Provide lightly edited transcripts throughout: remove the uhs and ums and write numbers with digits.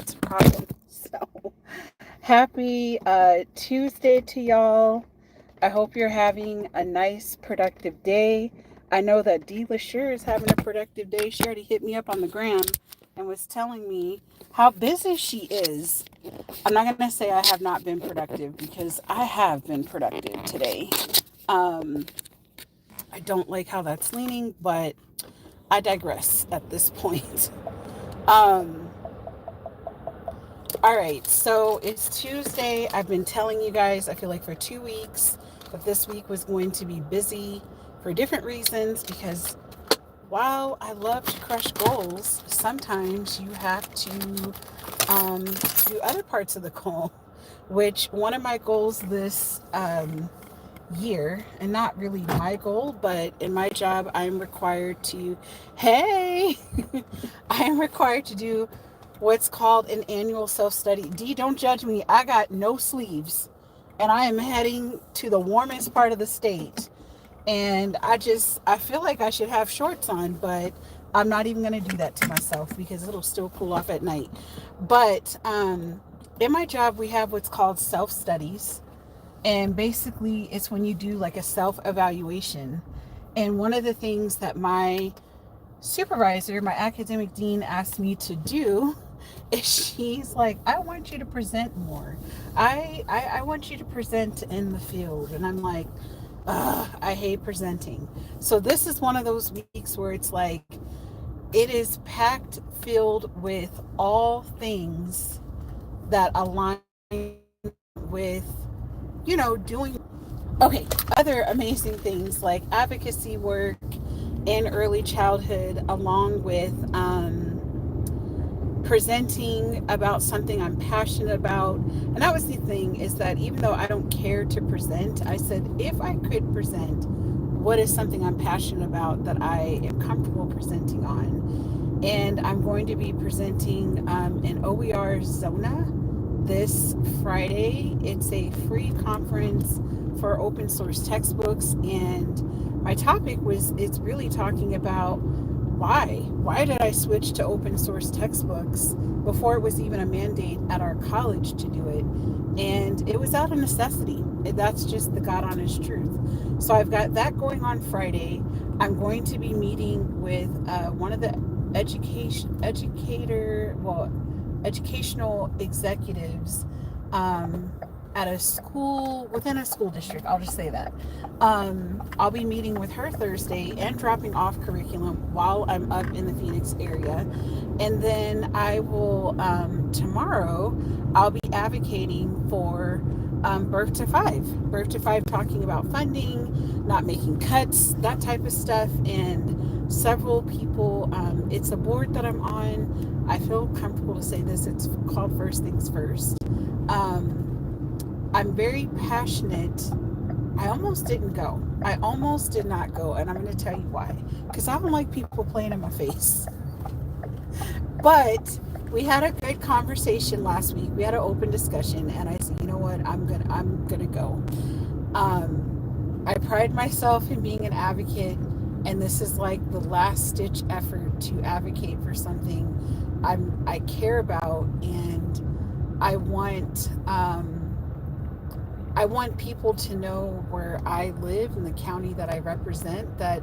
That's a problem. So, happy Tuesday to y'all. I hope you're having a nice, productive day. I know that D. LaSure is having a productive day. She already hit me up on the gram and was telling me how busy she is. I'm not going to say I have not been productive because I have been productive today. Um, I don't like how that's leaning, but I digress at this point. Um, All right, so it's Tuesday. I've been telling you guys, I feel like for 2 weeks, that this week was going to be busy for different reasons because while I love to crush goals, sometimes you have to um, do other parts of the goal, which one of my goals this year, and not really my goal, but in my job, I'm required to, hey, I am required to do what's called an annual self study. D, don't judge me. I got no sleeves, and I am heading to the warmest part of the state. And I feel like I should have shorts on, but I'm not even going to do that to myself because it'll still cool off at night. But in my job, we have what's called self studies, and basically, it's when you do like a self evaluation. And one of the things that my supervisor, my academic dean, asked me to do is she's like, I want you to present more. I want you to present in the field. And I'm like, ugh, I hate presenting. So this is one of those weeks where it's like, it is packed filled with all things that align with, doing okay, other amazing things like advocacy work in early childhood, along with presenting about something I'm passionate about. And that was the thing, is that even though I don't care to present, I said, if I could present, what is something I'm passionate about that I am comfortable presenting on? And I'm going to be presenting in OER Zona this Friday. It's a free conference for open source textbooks, and my topic was, it's really talking about why did I switch to open source textbooks before it was even a mandate at our college to do it. And it was out of necessity. That's just the God honest truth. So I've got that going on Friday. I'm going to be meeting with one of the educational executives at a school, within a school district. I'll just say that. I'll be meeting with her Thursday and dropping off curriculum while I'm up in the Phoenix area. And then I will, tomorrow, I'll be advocating for Birth to Five. Birth to Five, talking about funding, not making cuts, that type of stuff. And several people, it's a board that I'm on. I feel comfortable to say this. It's called First Things First. I'm very passionate. I almost didn't go. I almost did not go. And I'm going to tell you why. Because I don't like people playing in my face. But we had a good conversation last week. We had an open discussion. And I said, you know what? I'm gonna go. I pride myself in being an advocate. And this is like the last ditch effort to advocate for something I care about. And I want people to know where I live in the county that I represent, that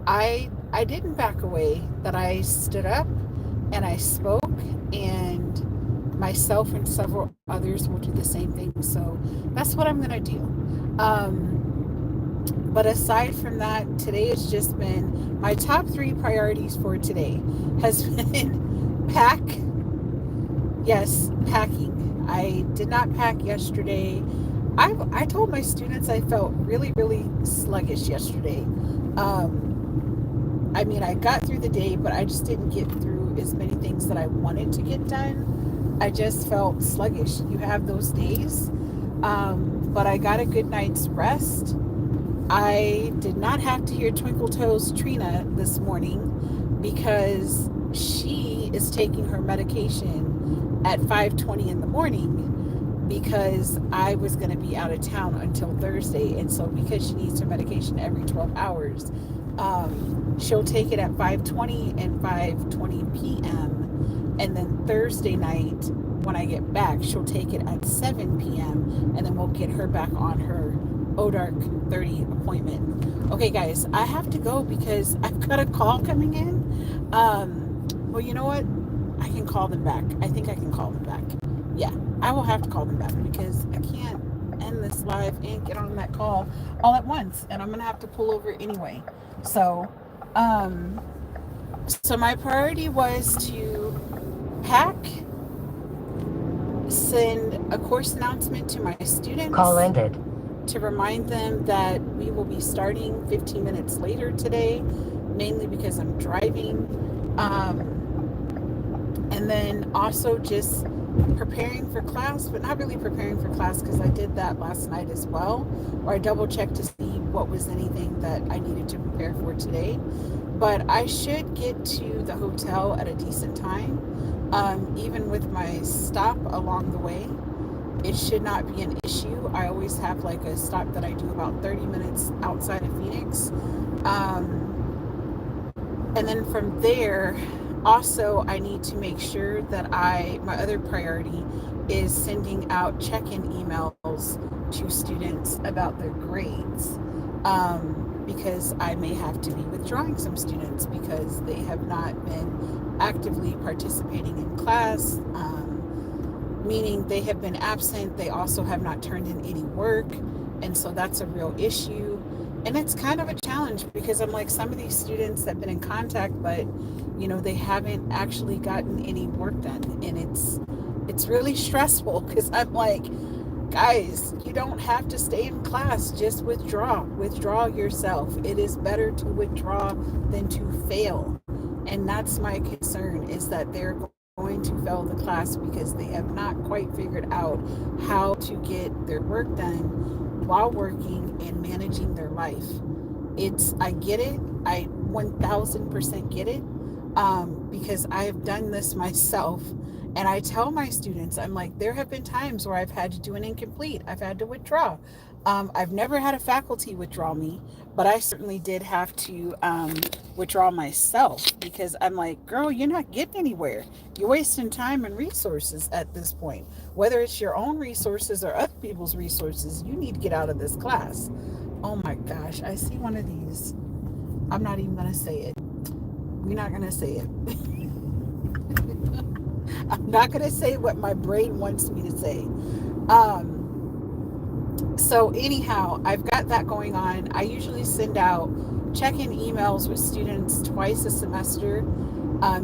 I didn't back away, that I stood up and I spoke, and myself and several others will do the same thing. So that's what I'm going to do. But aside from that, today has just been, my top 3 priorities for today has been packing. I did not pack yesterday. I told my students I felt really, really sluggish yesterday. I got through the day, but I just didn't get through as many things that I wanted to get done. I just felt sluggish. You have those days. But I got a good night's rest. I did not have to hear Twinkle Toes Trina this morning because she is taking her medication at 5:20 in the morning, because I was going to be out of town until Thursday. And so because she needs her medication every 12 hours, she'll take it at 5:20 and 5:20 p.m. And then Thursday night, when I get back, she'll take it at 7 p.m. and then we'll get her back on her ODARC 30 appointment. Okay, guys, I have to go because I've got a call coming in. Well, you know what? I can call them back. I think I can call them back. Yeah, I will have to call them back because I can't end this live and get on that call all at once, and I'm gonna have to pull over anyway. So, so my priority was to pack, send a course announcement to my students. Call ended. To remind them that we will be starting 15 minutes later today, mainly because I'm driving. And then also just preparing for class, but not really preparing for class because I did that last night as well, where I double checked to see what was anything that I needed to prepare for today. But I should get to the hotel at a decent time, even with my stop along the way. It should not be an issue. I always have like a stop that I do about 30 minutes outside of Phoenix. And then from there, also, I need to make sure that my other priority is sending out check-in emails to students about their grades, because I may have to be withdrawing some students because they have not been actively participating in class, meaning they have been absent. They also have not turned in any work, and so that's a real issue. And it's kind of a challenge because I'm like, some of these students have been in contact, but they haven't actually gotten any work done, and it's really stressful because I'm like, guys, you don't have to stay in class, just withdraw yourself. It is better to withdraw than to fail. And that's my concern, is that they're going to fail the class because they have not quite figured out how to get their work done while working and managing their life. I get it. I 1000% get it, because I have done this myself. And I tell my students, I'm like, there have been times where I've had to do an incomplete. I've had to withdraw. I've never had a faculty withdraw me, but I certainly did have to withdraw myself because I'm like, girl, you're not getting anywhere. You're wasting time and resources at this point. Whether it's your own resources or other people's resources, you need to get out of this class. Oh my gosh, I see one of these. I'm not even going to say it. We're not going to say it. I'm not going to say what my brain wants me to say. So anyhow, I've got that going on. I usually send out check-in emails with students twice a semester,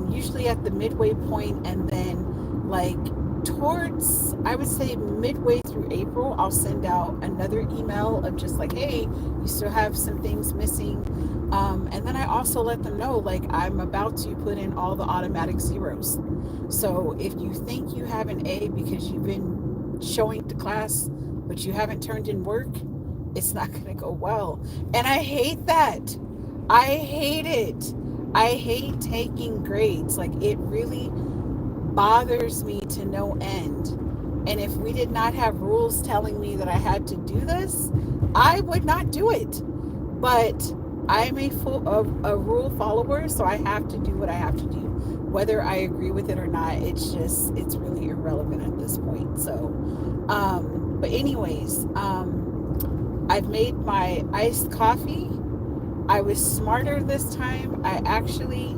usually at the midway point, and then like towards, I would say midway through April, I'll send out another email of just like, hey, you still have some things missing. And then I also let them know, like, I'm about to put in all the automatic zeros. So if you think you have an A because you've been showing to class, but you haven't turned in work, it's not going to go well. And I hate that. I hate it. I hate taking grades. Like, it really bothers me to no end. And if we did not have rules telling me that I had to do this, I would not do it. But I'm a rule follower, so I have to do what I have to do. Whether I agree with it or not, it's really irrelevant at this point. So, but anyways, I've made my iced coffee. I was smarter this time. I actually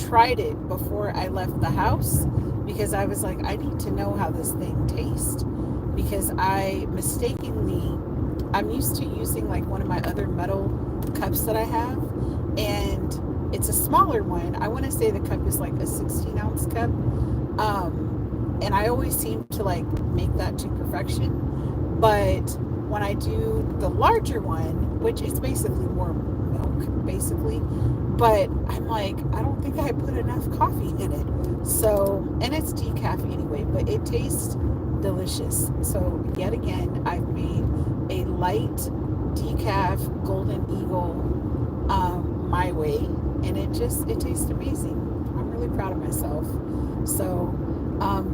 tried it before I left the house because I was like, I need to know how this thing tastes, because I'm used to using like one of my other metal cups that I have, and it's a smaller one. I want to say the cup is like a 16-ounce cup, and I always seem to like make that to perfection. But when I do the larger one, which is basically more milk, basically, but I'm like, I don't think I put enough coffee in it. So, and it's decaf anyway, but it tastes delicious. So yet again, I've made a light decaf Golden Eagle my way, and it tastes amazing. I'm really proud of myself. So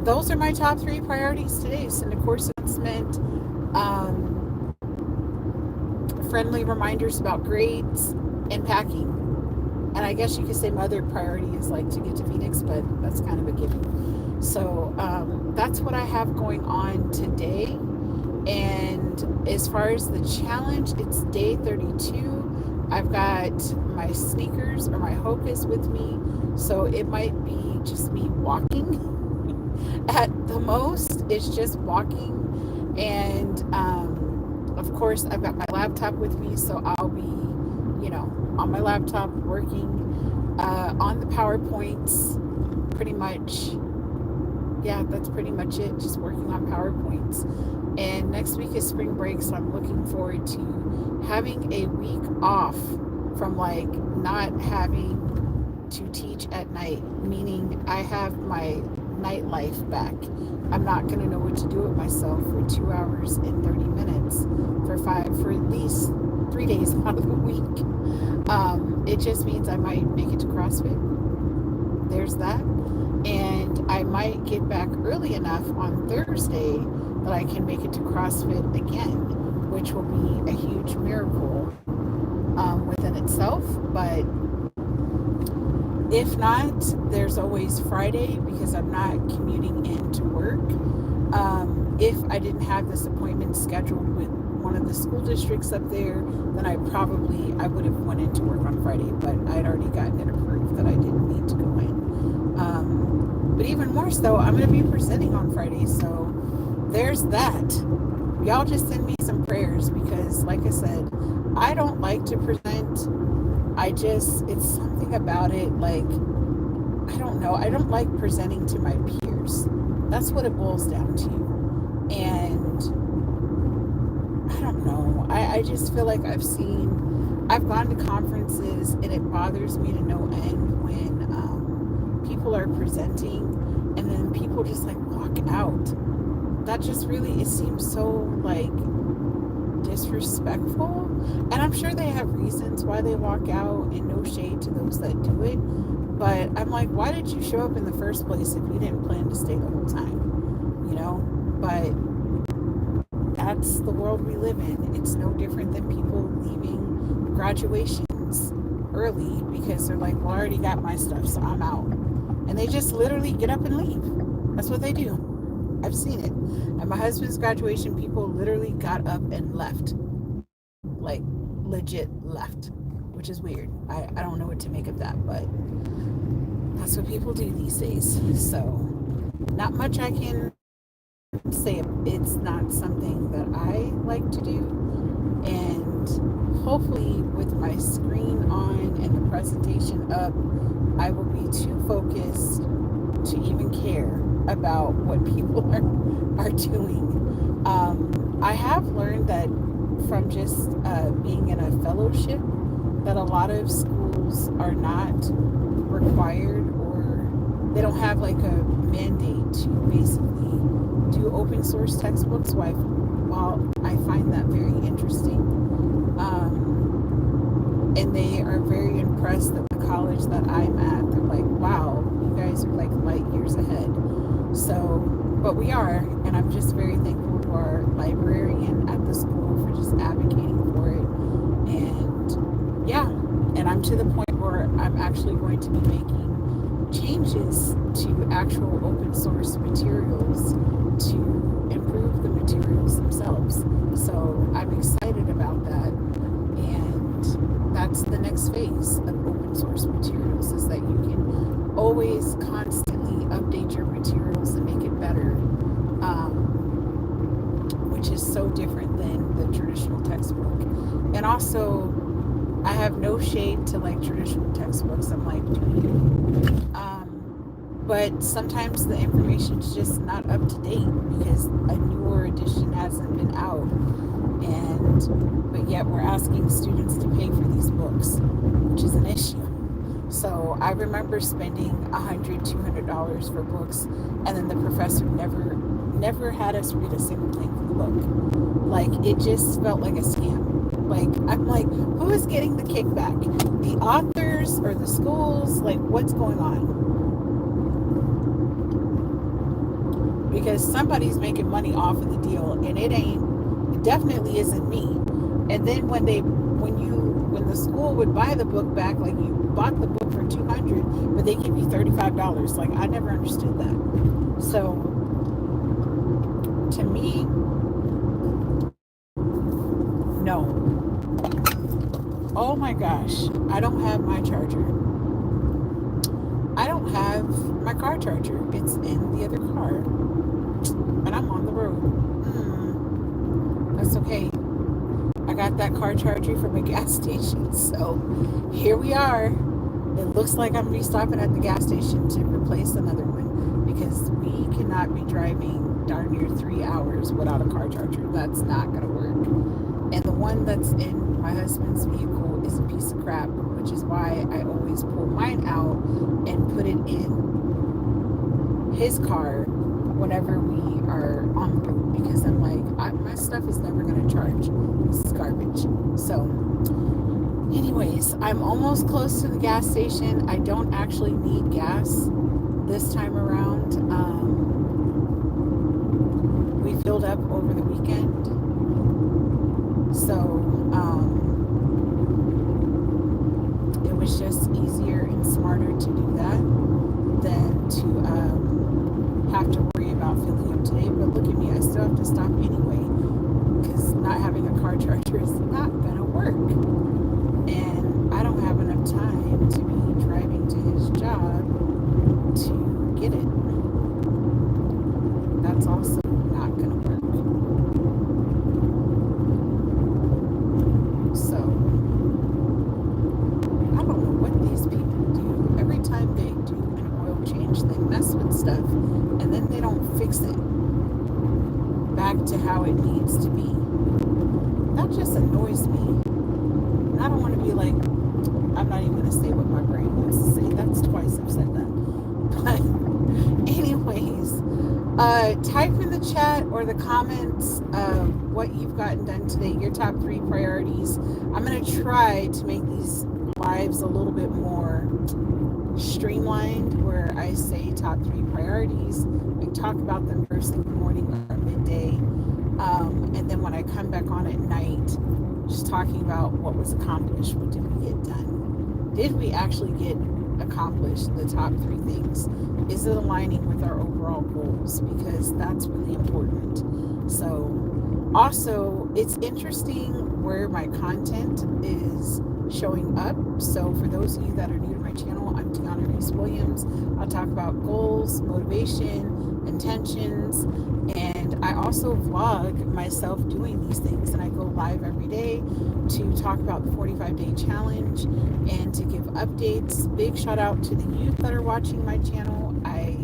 those are my top 3 priorities today. Send a course announcement, friendly reminders about grades, and packing. And I guess you could say my other priority is like to get to Phoenix, but that's kind of a given. So that's what I have going on today. And as far as the challenge, it's day 32. I've got my sneakers or my Hokas with me, so it might be just me walking at the most. It's just walking. And of course, I've got my laptop with me, so I'll be, on my laptop working on the PowerPoints pretty much. Yeah, that's pretty much it. Just working on PowerPoints. And next week is spring break, so I'm looking forward to having a week off from like not having to teach at night, meaning I have my nightlife back. I'm not going to know what to do with myself for 2 hours and 30 minutes for at least 3 days out of the week. It just means I might make it to CrossFit. There's that. And I might get back early enough on Thursday that I can make it to CrossFit again, which will be a huge miracle within itself. But if not, there's always Friday because I'm not commuting into work. If I didn't have this appointment scheduled with one of the school districts up there, then I would have went into work on Friday, but I'd already gotten it approved that I didn't need to go in. But even more so, I'm going to be presenting on Friday, so there's that. Y'all just send me some prayers because, like I said, I don't like to present. It's something about it, like, I don't know. I don't like presenting to my peers. That's what it boils down to. And I don't know. I just feel like I've gone to conferences and it bothers me to no end when people are presenting and then people just like walk out. That just really, it seems so like disrespectful. And I'm sure they have reasons why they walk out, and no shade to those that do it. But I'm like, why did you show up in the first place if you didn't plan to stay the whole time? But that's the world we live in. It's no different than people leaving graduations early because they're like, well, I already got my stuff, so I'm out. And they just literally get up and leave. That's what they do. I've seen it. At my husband's graduation, people literally got up and left. Like, legit left. Which is weird. I don't know what to make of that, but that's what people do these days. So, not much I can say. It's not something that I like to do. And hopefully, with my screen on and the presentation up, I will be too focused to even care about what people are doing. I have learned that from just being in a fellowship that a lot of schools are not required, or they don't have like a mandate to basically do open source textbooks. While I find that very interesting, and they are very impressed at the college that I'm at. They're like, wow, you guys are like light years ahead. So, but we are, and I'm just very thankful to our librarian at the school for just advocating for it. And yeah, and I'm to the point where I'm actually going to be making changes to actual open source materials to improve the materials themselves. So I'm excited about that. And that's the next phase of open source materials, is that you can always constantly update your materials and make it better, which is so different than the traditional textbook. And also, I have no shade to like traditional textbooks. I'm like, but sometimes the information is just not up to date because a newer edition hasn't been out. But yet we're asking students to pay for these books, which is an issue. So I remember spending $100, $200 for books, and then the professor never had us read a single thing from the book. Like, it just felt like a scam. Like, I'm like, who is getting the kickback? The authors or the schools? Like, what's going on? Because somebody's making money off of the deal, and it definitely isn't me. And then when the the school would buy the book back, like you bought the book for $200, but they give you $35. Like I never understood that. So to me, no. Oh my gosh, I don't have my charger. I don't have my car charger. It's in the other car, and I'm on the road. That's okay. I got that car charger from a gas station, so here we are. It looks like I'm going to be stopping at the gas station to replace another one because we cannot be driving darn near 3 hours without a car charger. That's not going to work. And the one that's in my husband's vehicle is a piece of crap, which is why I always pull mine out and put it in his car whenever we are on the road, because I'm like, my stuff is never going to charge. This is garbage. So anyways, I'm almost close to the gas station. I don't actually need gas this time around. We filled up over the weekend. So it was just easier and smarter to do that than to have to worry about filling up today. But look at me, I still have to stop anyway because not having a car charger is not going to work. And I don't have enough time to be driving to his job to get it. That's also not going to work. So, I don't know what these people do. Every time they do an oil change, they mess with stuff and then they don't fix it back to how it needs to be. That just annoys me. And I don't want to be like, I'm not even going to say what my brain wants to say. That's twice I've said that. But anyways, type in the chat or the comments what you've gotten done today, your top 3 priorities. I'm going to try to make these lives a little bit more streamlined, where I say top 3 priorities. I talk about them first thing in the morning or midday. And then when I come back on at night, just talking about what was accomplished. What did we get done? Did we actually get accomplished the top 3 things? Is it aligning with our overall goals? Because that's really important. So also, it's interesting where my content is showing up. So for those of you that are new to my channel, I'm Diona Reese Williams. I'll talk about goals, motivation, intentions, and I also vlog myself doing these things, and I go live every day to talk about the 45-day challenge and to give updates. Big shout out to the youth that are watching my channel. I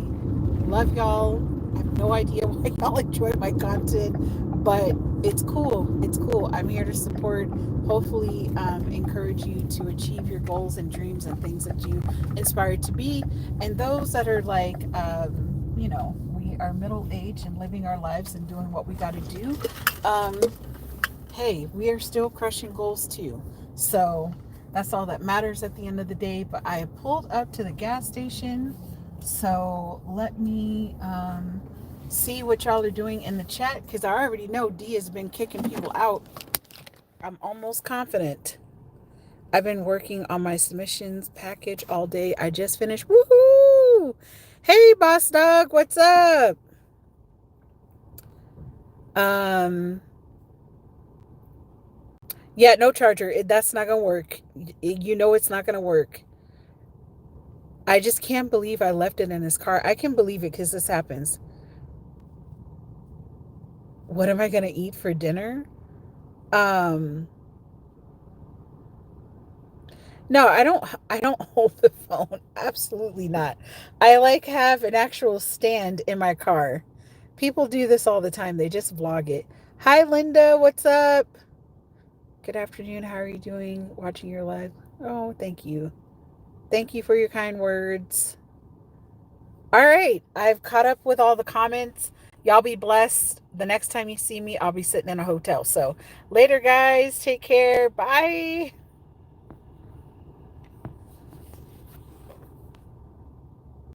love y'all. I have no idea why y'all enjoy my content, but it's cool. It's cool. I'm here to support, hopefully encourage you to achieve your goals and dreams and things that you inspire to be. And those that are like, we are middle-aged and living our lives and doing what we got to do. Hey, we are still crushing goals too. So that's all that matters at the end of the day. But I pulled up to the gas station. So let me see what y'all are doing in the chat, because I already know D has been kicking people out. I'm almost confident. I've been working on my submissions package all day. I just finished. Woohoo! Hey, boss dog, what's up? Yeah, no charger. That's not gonna work. You know it's not gonna work. I just can't believe I left it in his car. I can believe it because this happens. What am I gonna eat for dinner? No, I don't hold the phone. Absolutely not. I have an actual stand in my car. People do this all the time. They just vlog it. Hi Linda, what's up? Good afternoon. How are you doing? Watching your live. Oh, thank you. Thank you for your kind words. All right, I've caught up with all the comments. Y'all be blessed. The next time you see me, I'll be sitting in a hotel. So later, guys. Take care. Bye.